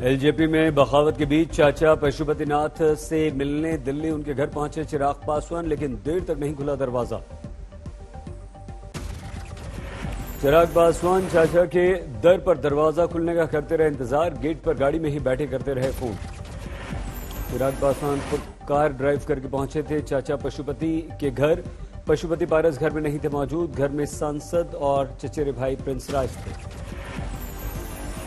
LJP में बगावत के बीच चाचा पशुपतिनाथ से मिलने दिल्ली उनके घर पहुंचे चिराग पासवान, लेकिन देर तक नहीं खुला दरवाजा। चिराग पासवान चाचा के दर पर दरवाजा खुलने का करते रहे इंतजार, गेट पर गाड़ी में ही बैठे करते रहे फोन। चिराग पासवान खुद कार ड्राइव करके पहुंचे थे चाचा पशुपति के घर। पशुपति पारस घर में नहीं थे मौजूद। घर में सांसद और चचेरे भाई प्रिंस राज थे।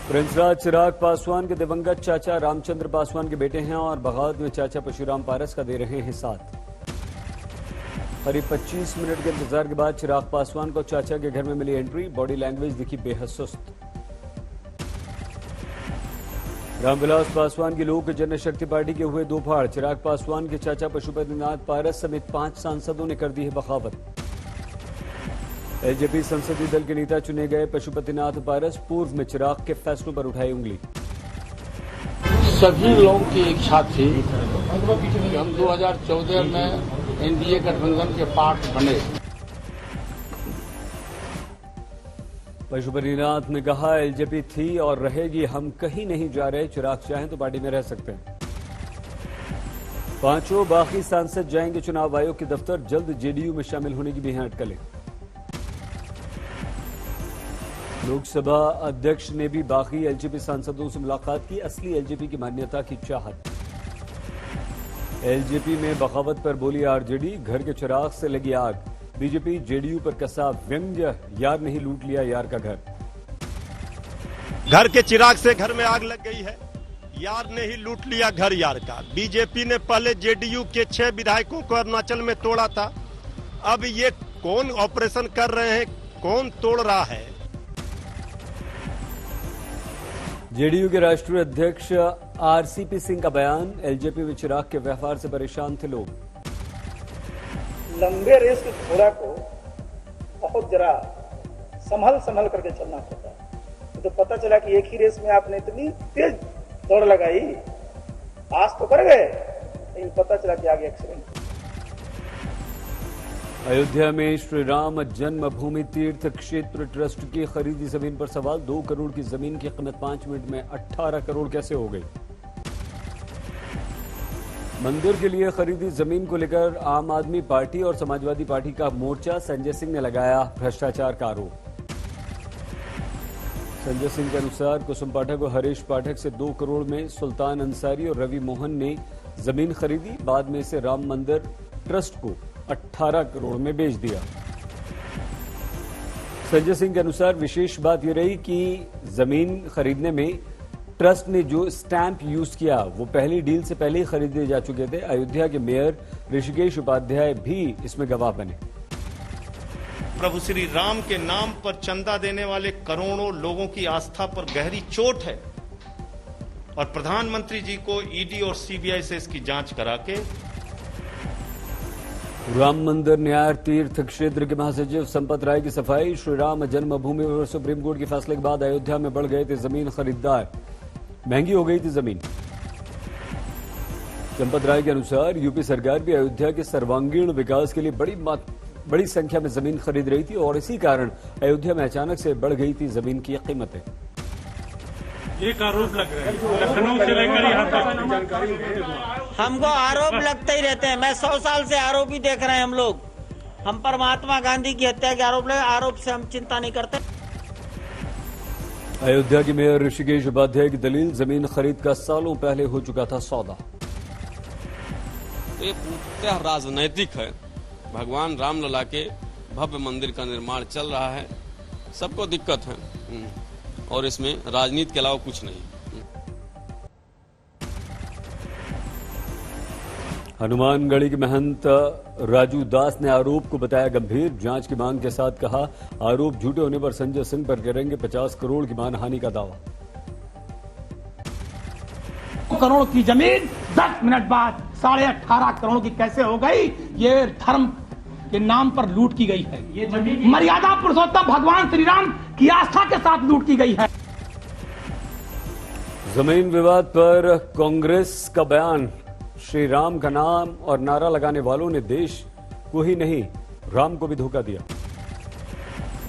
प्रिंस राज चिराग पासवान के दिवंगत चाचा रामचंद्र पासवान के बेटे हैं और बगावत में चाचा परशुराम पारस का दे रहे हैं साथ। करीब 25 मिनट के इंतजार के बाद चिराग पासवान को चाचा के घर में मिली एंट्री। बॉडी लैंग्वेज दिखी बेहद सुस्त। रामविलास पासवान की लोक जनशक्ति पार्टी के हुए दो फाड़। चिराग पासवान के चाचा पशुपतिनाथ पारस समेत 5 सांसदों ने कर दी है बगावत। एलजेपी संसदीय दल के नेता चुने गए पशुपतिनाथ पारस पूर्व में चिराग के फैसलों पर उठाई उंगली। सभी लोगों की इच्छा थी कि हम 2014 में एनडीए गठबंधन के पार्ट बने। पशुपतिनाथ ने कहा एलजेपी थी और रहेगी, हम कहीं नहीं जा रहे। चिराग चाहें तो पार्टी में रह सकते हैं। 5 बाकी सांसद जाएंगे चुनाव आयोग के दफ्तर। जल्द जेडीयू में शामिल होने की भी हैं अटकलें। लोकसभा अध्यक्ष ने भी बाकी एलजेपी सांसदों से मुलाकात की। असली एलजेपी की मान्यता की चाहत। एलजेपी में बगावत पर बोली आरजेडी, घर के चिराग से लगी आग। बीजेपी जेडीयू पर कसा व्यंग्य, यार नहीं लूट लिया यार का घर। घर के चिराग से घर में आग लग गई है, यार ने ही लूट लिया घर यार का। बीजेपी ने पहले जेडीयू के 6 विधायकों को अरुणाचल में तोड़ा था। अब ये कौन ऑपरेशन कर रहे हैं, कौन तोड़ रहा है? जेडीयू के राष्ट्रीय अध्यक्ष आरसीपी सिंह का बयान, एलजेपी में चिराग के व्यवहार से परेशान थे लोग। लंबे रेस के घोड़ा को बहुत जरा संभल करके चलना पड़ता है। तो पता चला कि एक ही रेस में आपने इतनी तेज दौड़ लगाई, पास तो कर गए, लेकिन पता चला कि आगे एक्सीडेंट। अयोध्या में श्री राम जन्मभूमि तीर्थ क्षेत्र ट्रस्ट की खरीदी जमीन पर सवाल। 2 करोड़ की जमीन की कीमत 5 मिनट में 18 करोड़ कैसे हो गई? मंदिर के लिए खरीदी जमीन को लेकर आम आदमी पार्टी और समाजवादी पार्टी का मोर्चा। संजय सिंह ने लगाया भ्रष्टाचार का आरोप। संजय सिंह के अनुसार कुसुम पाठक और हरीश पाठक से 2 करोड़ में सुल्तान अंसारी और रवि मोहन ने जमीन खरीदी। बाद में इसे राम मंदिर ट्रस्ट को 18 करोड़ में बेच दिया। संजय सिंह के अनुसार विशेष बात यह रही कि जमीन खरीदने में ट्रस्ट ने जो स्टैंप यूज किया वो पहली डील से पहले ही खरीदे जा चुके थे। अयोध्या के मेयर ऋषिकेश उपाध्याय भी इसमें गवाह बने। प्रभु श्री राम के नाम पर चंदा देने वाले करोड़ों लोगों की आस्था पर गहरी चोट है और प्रधानमंत्री जी को ईडी और सीबीआई से इसकी जांच करा के राम मंदिर न्याय तीर्थ क्षेत्र के महासचिव संपत राय की सफाई। श्री राम जन्मभूमि पर सुप्रीम कोर्ट के फैसले के बाद अयोध्या में बढ़ गए थे जमीन खरीदार, महंगी हो गई थी जमीन। संपत राय के अनुसार यूपी सरकार भी अयोध्या के सर्वांगीण विकास के लिए बड़ी संख्या में जमीन खरीद रही थी और इसी कारण अयोध्या में अचानक से बढ़ गई थी जमीन की कीमतें। एक आरोप लग रहा है लखनऊ से लेकर यहाँ तक। हमको आरोप लगते ही रहते हैं। मैं 100 साल से आरोप ही देख रहे हैं हम लोग। हम पर महात्मा गांधी की हत्या के आरोप लगे, आरोप से हम चिंता नहीं करते। अयोध्या की मेयर ऋषिकेश उपाध्याय की दलील, जमीन खरीद का सालों पहले हो चुका था सौदा। तो ये पूर्णतः राजनैतिक है। भगवान रामलला के भव्य मंदिर का निर्माण चल रहा है, सबको दिक्कत है और इसमें राजनीति के अलावा कुछ नहीं। हनुमानगढ़ी के महंत राजू दास ने आरोप को बताया गंभीर। जांच की मांग के साथ कहा आरोप झूठे होने पर संजय सिंह पर करेंगे 50 करोड़ की मानहानि का दावा। करोड़ की जमीन 10 मिनट बाद 18.5 करोड़ की कैसे हो गई? ये धर्म के नाम पर लूट की गई है। ये जमीन मर्यादा पुरुषोत्तम भगवान श्री राम की आस्था के साथ लूट की गई है। जमीन विवाद पर कांग्रेस का बयान, श्री राम का नाम और नारा लगाने वालों ने देश को ही नहीं राम को भी धोखा दिया।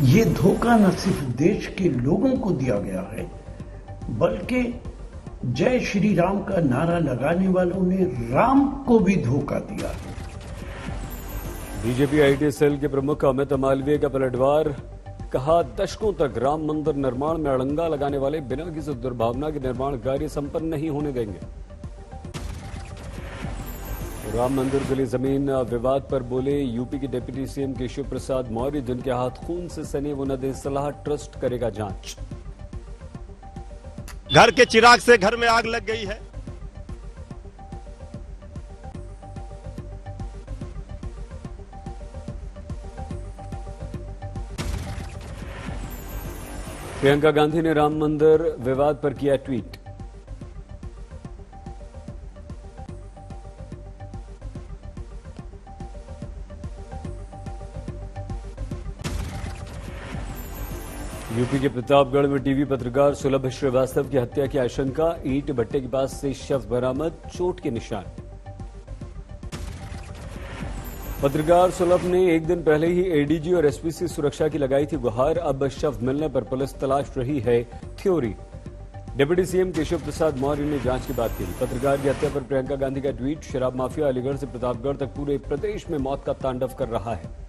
ये धोखा न सिर्फ देश के लोगों को दिया गया है, बल्कि जय श्री राम का नारा लगाने वालों ने राम को भी धोखा दिया। बीजेपी आईटी सेल के प्रमुख अमित मालवीय का पलटवार, कहा दशकों तक राम मंदिर निर्माण में अड़ंगा लगाने वाले बिना किसी दुर्भावना के निर्माण कार्य संपन्न नहीं होने देंगे। राम मंदिर के लिए जमीन विवाद पर बोले यूपी के डिप्टी सीएम केशव प्रसाद मौर्य, जिनके हाथ खून से सने वो न दे सलाह, ट्रस्ट करेगा जांच। घर के चिराग से घर में आग लग गई है। प्रियंका गांधी ने राम मंदिर विवाद पर किया ट्वीट। यूपी के प्रतापगढ़ में टीवी पत्रकार सुलभ श्रीवास्तव की हत्या की आशंका, ईंट भट्टे के पास से शव बरामद, चोट के निशान। पत्रकार सुलभ ने एक दिन पहले ही एडीजी और एसपीसी सुरक्षा की लगाई थी गुहार, अब शव मिलने पर पुलिस तलाश रही है theory. Deputy CM Keshav Prasad Maurya ने जांच की बात कही। पत्रकार की हत्या पर प्रियंका गांधी का ट्वीट, शराब माफिया अलीगढ़ से प्रतापगढ़ तक पूरे प्रदेश में मौत का तांडव कर रहा है।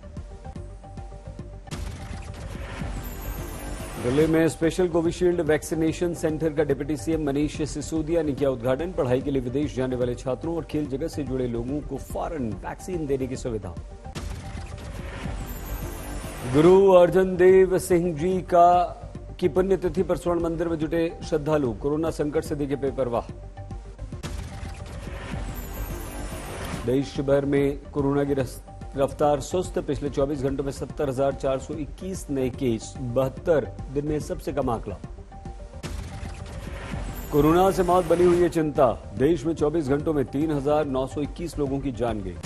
दिल्ली में स्पेशल कोविशील्ड वैक्सीनेशन सेंटर का डिप्टी सीएम मनीष सिसोदिया ने किया उद्घाटन, पढ़ाई के लिए विदेश जाने वाले छात्रों और खेल जगत से जुड़े लोगों को फौरन वैक्सीन देने की सुविधा। गुरु अर्जन देव सिंह जी की पुण्यतिथि पर स्वर्ण मंदिर में जुटे श्रद्धालु, कोरोना संकट से दिखे बेपरवाह। देश भर में कोरोना की रफ्तार सुस्त, पिछले 24 घंटों में 70,421 नए केस, 72 दिन में सबसे कम आंकड़ा। कोरोना से मौत बनी हुई है चिंता, देश में 24 घंटों में 3,921 लोगों की जान गई।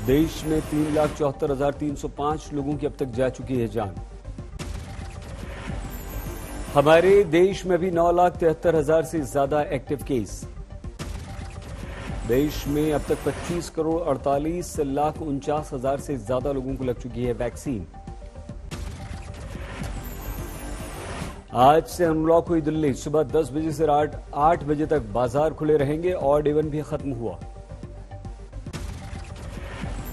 देश में 3,74,305 लोगों की अब तक जा चुकी है जान। हमारे देश में भी 9,73,000 से ज्यादा एक्टिव केस। देश में अब तक 25,48,49,000 से ज्यादा लोगों को लग चुकी है वैक्सीन। आज से अनलॉक हुई दिल्ली, सुबह 10 बजे से रात 8 बजे तक बाजार खुले रहेंगे, ऑड इवन भी खत्म हुआ।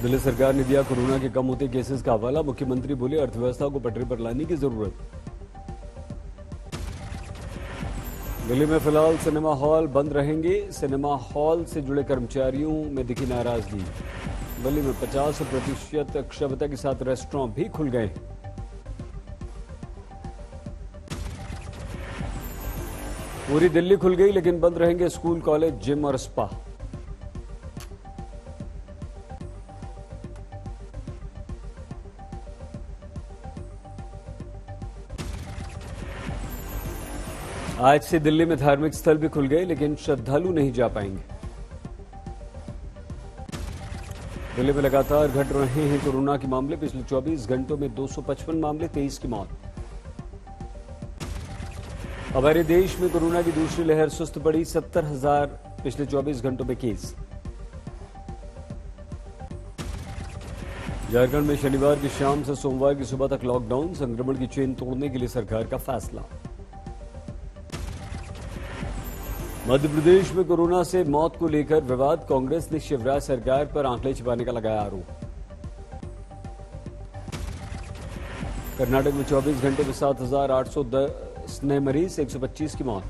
दिल्ली सरकार ने दिया कोरोना के कम होते केसेस का हवाला, मुख्यमंत्री बोले अर्थव्यवस्था को पटरी पर लाने की जरूरत। दिल्ली में फिलहाल सिनेमा हॉल बंद रहेंगे, सिनेमा हॉल से जुड़े कर्मचारियों में दिखी नाराजगी। दिल्ली में 50% क्षमता के साथ रेस्टोरेंट भी खुल गए। पूरी दिल्ली खुल गई, लेकिन बंद रहेंगे स्कूल, कॉलेज, जिम और स्पा। आज से दिल्ली में धार्मिक स्थल भी खुल गए, लेकिन श्रद्धालु नहीं जा पाएंगे। दिल्ली में लगातार घट रहे हैं कोरोना के मामले, पिछले 24 घंटों में 255 मामले, 23 की मौत। हमारे देश में कोरोना की दूसरी लहर सुस्त पड़ी, 70,000 पिछले 24 घंटों में केस। झारखंड में शनिवार की शाम से सोमवार की सुबह तक लॉकडाउन, संक्रमण की चेन तोड़ने के लिए सरकार का फैसला। मध्य प्रदेश में कोरोना से मौत को लेकर विवाद, कांग्रेस ने शिवराज सरकार पर आंकड़े छिपाने का लगाया आरोप। कर्नाटक में 24 घंटे में 7,810 नए मरीज, 125 की मौत।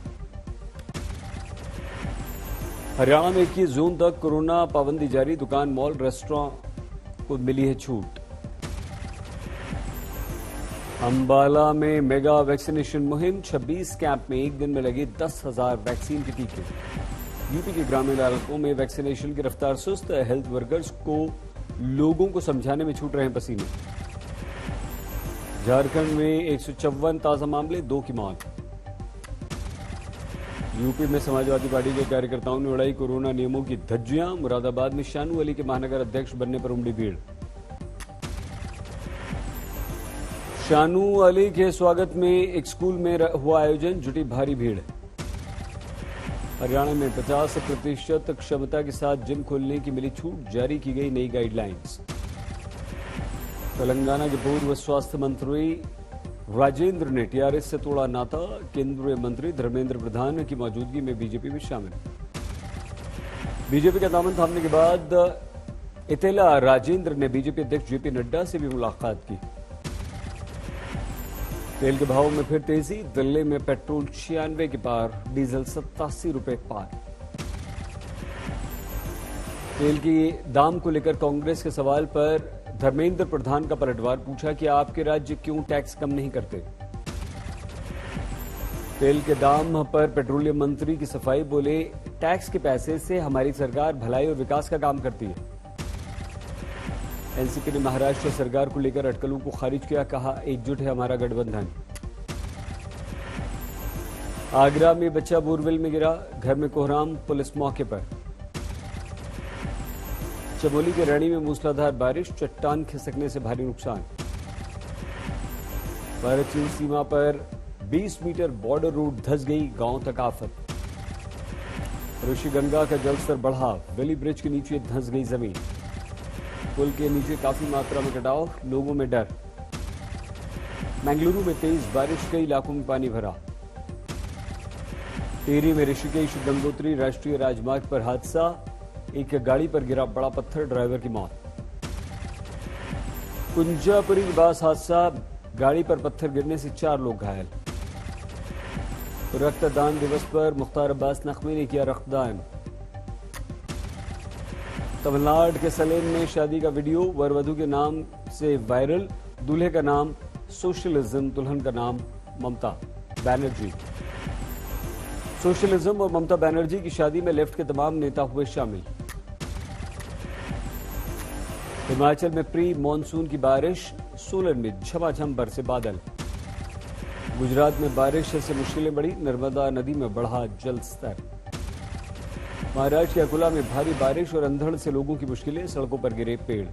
हरियाणा में 21 जून तक कोरोना पाबंदी जारी, दुकान, मॉल, रेस्टोरेंट को मिली है छूट। अंबाला में मेगा वैक्सीनेशन मुहिम, 26 कैंप में एक दिन में लगे 10,000 वैक्सीन के टीके। यूपी के ग्रामीण इलाकों में वैक्सीनेशन की रफ्तार सुस्त, हेल्थ वर्कर्स को लोगों को समझाने में छूट रहे हैं पसीने। झारखंड में 154 ताजा मामले, 2 की मौत। यूपी में समाजवादी पार्टी के कार्यकर्ताओं ने उड़ाई कोरोना नियमों की धज्जियां, मुरादाबाद में शानू अली के महानगर अध्यक्ष बनने पर उमड़ी भीड़। शानू अली के स्वागत में एक स्कूल में हुआ आयोजन, जुटी भारी भीड़। हरियाणा में 50% क्षमता के साथ जिम खोलने की मिली छूट, जारी की गई नई गाइडलाइंस। तेलंगाना के पूर्व स्वास्थ्य मंत्री राजेंद्र ने टीआरएस से तोड़ा नाता, केंद्रीय मंत्री धर्मेंद्र प्रधान की मौजूदगी में बीजेपी में शामिल। बीजेपी का दामन थामने के बाद इतेला राजेंद्र ने बीजेपी अध्यक्ष जेपी नड्डा से भी मुलाकात की। तेल के भाव में फिर तेजी, दिल्ली में पेट्रोल 96 के पार, डीजल 87 रुपए पार। तेल की दाम को लेकर कांग्रेस के सवाल पर धर्मेंद्र प्रधान का पलटवार, पूछा कि आपके राज्य क्यों टैक्स कम नहीं करते। तेल के दाम पर पेट्रोलियम मंत्री की सफाई, बोले टैक्स के पैसे से हमारी सरकार भलाई और विकास का काम करती है। एनसीपी ने महाराष्ट्र सरकार को लेकर अटकलों को खारिज किया, कहा एकजुट है हमारा गठबंधन। आगरा में बच्चा बोरवेल में गिरा, घर में कोहराम, पुलिस मौके पर। चमोली के रैणी में मूसलाधार बारिश, चट्टान खिसकने से भारी नुकसान। भारत चीन सीमा पर 20 मीटर बॉर्डर रोड धंस गई, गांव तक आफत। ऋषिगंगा का जलस्तर बढ़ा, वेली ब्रिज के नीचे धंस गई जमीन। पुल के नीचे काफी मात्रा में कटाव, लोगों में डर। मंगलुरु में तेज बारिश, कई इलाकों में पानी भरा। टिहरी में ऋषिकेश गंगोत्री राष्ट्रीय राजमार्ग पर हादसा, एक गाड़ी पर गिरा बड़ा पत्थर, ड्राइवर की मौत। कुंजापुरी के पास हादसा, गाड़ी पर पत्थर गिरने से 4 लोग घायल। रक्तदान दिवस पर मुख्तार अब्बास नकवी ने किया रक्तदान। तमिलनाडु के सलेम में शादी का वीडियो वर वधू के नाम से वायरल, दूल्हे का नाम सोशलिज्म, दुल्हन का नाम ममता बनर्जी। सोशलिज्म और ममता बनर्जी की शादी में लेफ्ट के तमाम नेता हुए शामिल। हिमाचल में प्री मॉनसून की बारिश, सोलन में झमाझम बरसे बादल। गुजरात में बारिश से मुश्किलें बढ़ी, नर्मदा नदी में बढ़ा जल स्तर। महाराष्ट्र के अकोला में भारी बारिश और अंधड़ से लोगों की मुश्किलें, सड़कों पर गिरे पेड़।